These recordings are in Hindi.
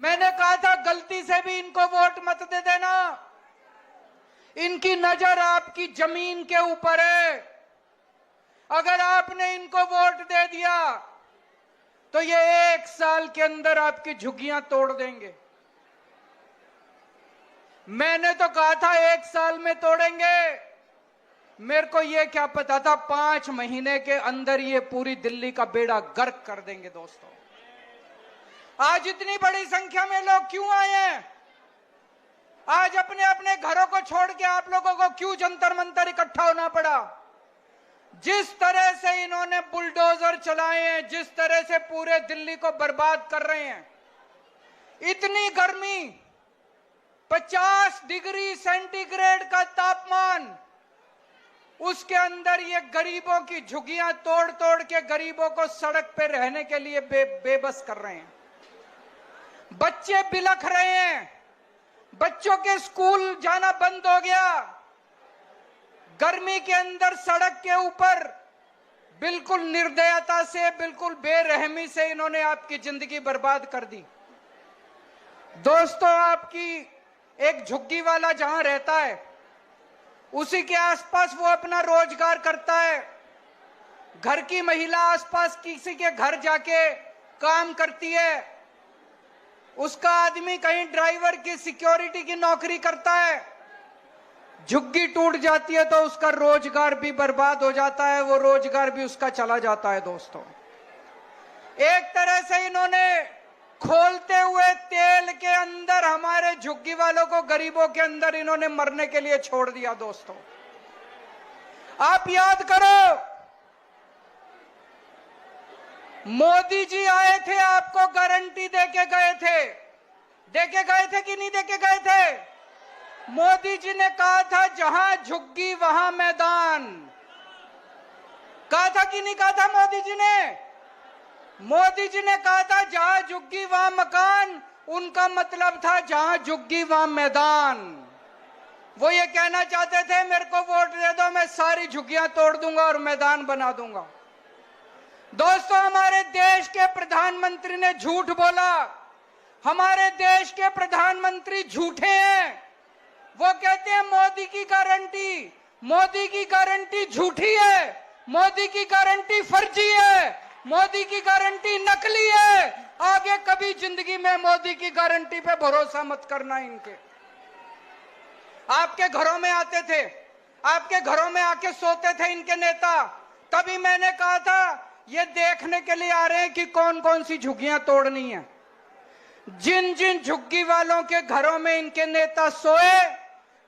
मैंने कहा था गलती से भी इनको वोट मत दे देना। इनकी नजर आपकी जमीन के ऊपर है। अगर आपने इनको वोट दे दिया तो ये 1 साल के अंदर आपकी झुग्गियां तोड़ देंगे। मैंने तो कहा था 1 साल में तोड़ेंगे। मेरे को ये क्या पता था 5 महीने के अंदर ये पूरी दिल्ली का बेड़ा गर्क कर देंगे। दोस्तों, आज इतनी बड़ी संख्या में लोग क्यों आए हैं? आज अपने अपने घरों को छोड़ के आप लोगों को क्यों जंतर मंतर इकट्ठा होना पड़ा? जिस तरह से इन्होंने बुलडोजर चलाए हैं, जिस तरह से पूरे दिल्ली को बर्बाद कर रहे हैं, इतनी गर्मी, 50 डिग्री सेंटीग्रेड का तापमान, उसके अंदर ये गरीबों की झुग्गियां तोड़ तोड़ के गरीबों को सड़क पे रहने के लिए बेबस कर रहे हैं। बच्चे बिलख रहे हैं, बच्चों के स्कूल जाना बंद हो गया। गर्मी के अंदर सड़क के ऊपर बिल्कुल निर्दयता से, बिल्कुल बेरहमी से इन्होंने आपकी जिंदगी बर्बाद कर दी। दोस्तों, आपकी एक झुग्गी वाला जहां रहता है उसी के आसपास वो अपना रोजगार करता है। घर की महिला आसपास किसी के घर जाके काम करती है। उसका आदमी कहीं ड्राइवर की सिक्योरिटी की नौकरी करता है। झुग्गी टूट जाती है तो उसका रोजगार भी बर्बाद हो जाता है, वो रोजगार भी उसका चला जाता है। दोस्तों, एक तरह से इन्होंने खोलते हुए तेल के अंदर हमारे झुग्गी वालों को, गरीबों के अंदर इन्होंने मरने के लिए छोड़ दिया। दोस्तों, आप याद करो, मोदी जी आए थे, आपको गारंटी देके गए थे। देके गए थे कि नहीं देके गए थे? मोदी जी ने कहा था जहां झुग्गी वहां मैदान। कहा था कि नहीं कहा था मोदी जी ने? मोदी जी ने कहा था जहां झुग्गी वहां मकान। उनका मतलब था जहां झुग्गी वहां मैदान। वो ये कहना चाहते थे मेरे को वोट दे दो, मैं सारी झुग्गियां तोड़ दूंगा और मैदान बना दूंगा। दोस्तों, हमारे देश के प्रधानमंत्री ने झूठ बोला। हमारे देश के प्रधानमंत्री झूठे हैं। वो कहते हैं मोदी की गारंटी, मोदी की गारंटी झूठी है, मोदी की गारंटी फर्जी है, मोदी की गारंटी नकली है। आगे कभी जिंदगी में मोदी की गारंटी पे भरोसा मत करना इनके। आपके घरों में आते थे, आपके घरों में आके सोते थे इनके नेता। तभी मैंने कहा था ये देखने के लिए आ रहे हैं कि कौन कौन सी झुग्गियां तोड़नी है। जिन जिन झुग्गी वालों के घरों में इनके नेता सोए,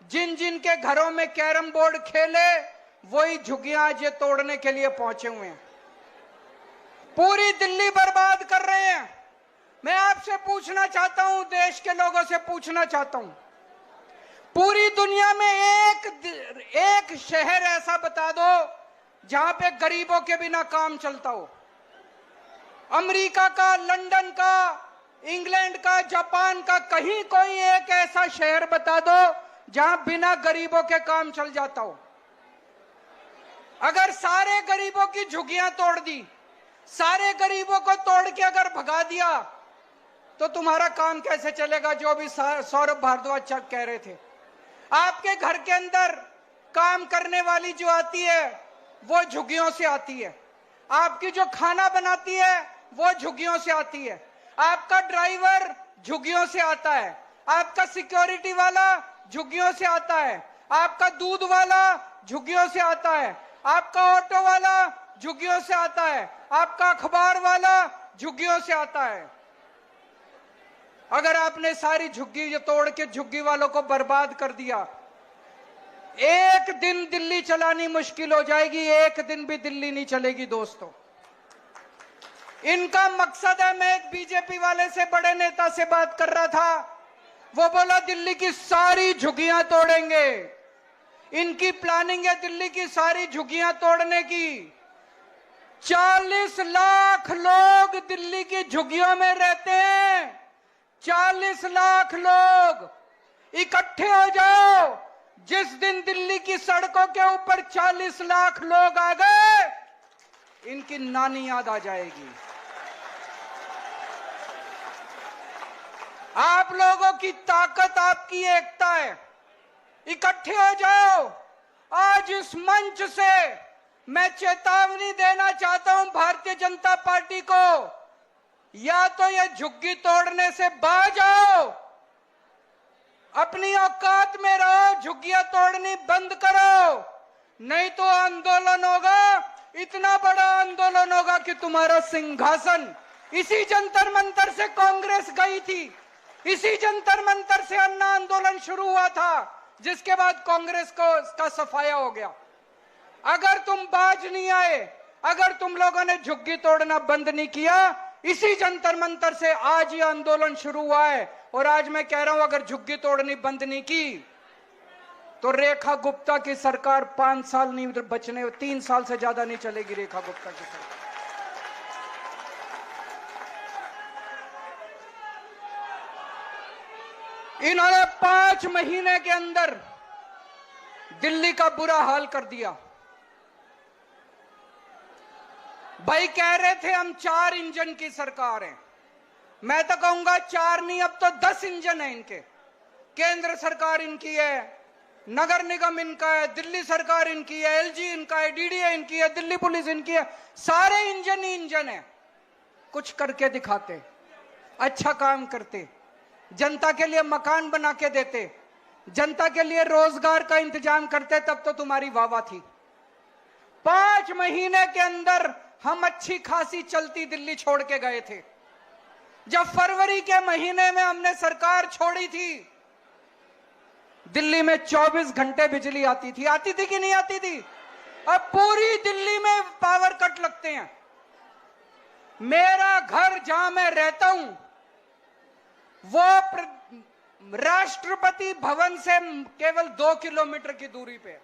जिन जिन के घरों में कैरम बोर्ड खेले, वही झुग्गियां आज ये तोड़ने के लिए पहुंचे हुए हैं। पूरी दिल्ली बर्बाद कर रहे हैं। मैं आपसे पूछना चाहता हूं, देश के लोगों से पूछना चाहता हूं, पूरी दुनिया में एक शहर ऐसा बता दो जहां पे गरीबों के बिना काम चलता हो। अमेरिका का, लंदन का, इंग्लैंड का, जापान का, कहीं कोई एक ऐसा शहर बता दो जहां बिना गरीबों के काम चल जाता हो। अगर सारे गरीबों की झुग्गियां तोड़ दी, सारे गरीबों को तोड़ के अगर भगा दिया तो तुम्हारा काम कैसे चलेगा? जो भी सौरभ भारद्वाज कह रहे थे, आपके घर के अंदर काम करने वाली जो आती है वो झुग्गियों से आती है। आपकी जो खाना बनाती है वो झुग्गियों से आती है। आपका ड्राइवर झुग्गियों से आता है। आपका सिक्योरिटी वाला झुग्गियों से आता है। आपका दूध वाला झुग्गियों से आता है। आपका ऑटो वाला झुग्गियों से आता है। आपका अखबार वाला झुग्गियों से आता है। अगर आपने सारी झुग्गी तोड़ के झुग्गी वालों को बर्बाद कर दिया, एक दिन दिल्ली चलानी मुश्किल हो जाएगी। एक दिन भी दिल्ली नहीं चलेगी। दोस्तों, इनका मकसद है, मैं एक बीजेपी वाले से, बड़े नेता से बात कर रहा था, वो बोला दिल्ली की सारी झुग्गियां तोड़ेंगे। इनकी प्लानिंग है दिल्ली की सारी झुग्गियां तोड़ने की। 40 लाख लोग दिल्ली की झुग्गियों में रहते हैं। 40 लाख लोग इकट्ठे हो जाओ। जिस दिन दिल्ली की सड़कों के ऊपर 40 लाख लोग आ गए, इनकी नानी याद आ जाएगी। आप लोगों की ताकत आपकी एकता है। इकट्ठे हो जाओ। आज इस मंच से मैं चेतावनी देना चाहता हूं भारतीय जनता पार्टी को, या तो ये झुग्गी तोड़ने से बाज आओ, अपनी औकात में रहो, झुग्गियां तोड़नी बंद करो, नहीं तो आंदोलन होगा, इतना बड़ा आंदोलन होगा कि तुम्हारा सिंहासन। इसी जंतर मंतर से कांग्रेस गई थी, इसी जंतर मंतर से अन्ना आंदोलन शुरू हुआ था, जिसके बाद कांग्रेस को इसका सफाया हो गया। अगर तुम बाज नहीं आए, अगर तुम लोगों ने झुग्गी तोड़ना बंद नहीं किया, इसी जंतर मंतर से आज ये आंदोलन शुरू हुआ है। और आज मैं कह रहा हूं, अगर झुग्गी तोड़नी बंद नहीं की तो रेखा गुप्ता की सरकार 5 साल नहीं बचने, 3 साल से ज्यादा नहीं चलेगी रेखा गुप्ता की सरकार। इन्होंने 5 महीने के अंदर दिल्ली का बुरा हाल कर दिया। भाई कह रहे थे हम 4 इंजन की सरकार है, मैं तो कहूंगा 4 नहीं, अब तो 10 इंजन है इनके। केंद्र सरकार इनकी है, नगर निगम इनका है, दिल्ली सरकार इनकी है, एलजी इनका है, डीडीए इनकी है, दिल्ली पुलिस इनकी है, सारे इंजन ही इंजन है। कुछ करके दिखाते, अच्छा काम करते, जनता के लिए मकान बना के देते, जनता के लिए रोजगार का इंतजाम करते, तब तो तुम्हारी वाहवाह थी। 5 महीने के अंदर हम अच्छी खासी चलती दिल्ली छोड़ के गए थे। जब फरवरी के महीने में हमने सरकार छोड़ी थी, दिल्ली में 24 घंटे बिजली आती थी कि नहीं आती थी? अब पूरी दिल्ली में पावर कट लगते हैं। मेरा घर जहां मैं रहता हूं, वो राष्ट्रपति भवन से केवल 2 किलोमीटर की दूरी पे,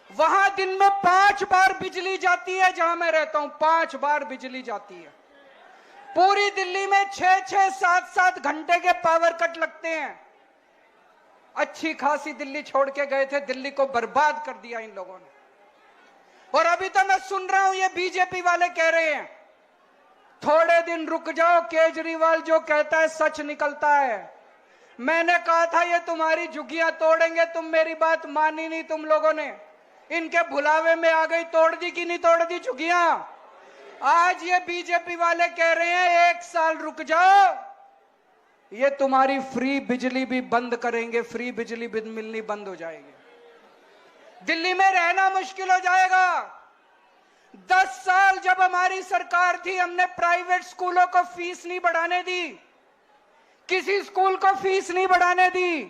वहां दिन में 5 बार बिजली जाती है। जहां मैं रहता हूं 5 बार बिजली जाती है। पूरी दिल्ली में 6-6, 7-7 घंटे के पावर कट लगते हैं। अच्छी खासी दिल्ली छोड़ के गए थे, दिल्ली को बर्बाद कर दिया इन लोगों ने। और अभी तो मैं सुन रहा हूं ये बीजेपी वाले कह रहे हैं थोड़े दिन रुक जाओ, केजरीवाल जो कहता है सच निकलता है। मैंने कहा था ये तुम्हारी झुग्गियां तोड़ेंगे, तुम मेरी बात मानी नहीं तुम लोगों ने, इनके भुलावे में आ गई। तोड़ दी कि नहीं तोड़ दी झुग्गियां? आज ये बीजेपी वाले कह रहे हैं 1 साल रुक जाओ, ये तुम्हारी फ्री बिजली भी बंद करेंगे, फ्री बिजली भी मिलनी बंद हो जाएगी, दिल्ली में रहना मुश्किल हो जाएगा। 10 साल जब हमारी सरकार थी, हमने प्राइवेट स्कूलों को फीस नहीं बढ़ाने दी, किसी स्कूल को फीस नहीं बढ़ाने दी।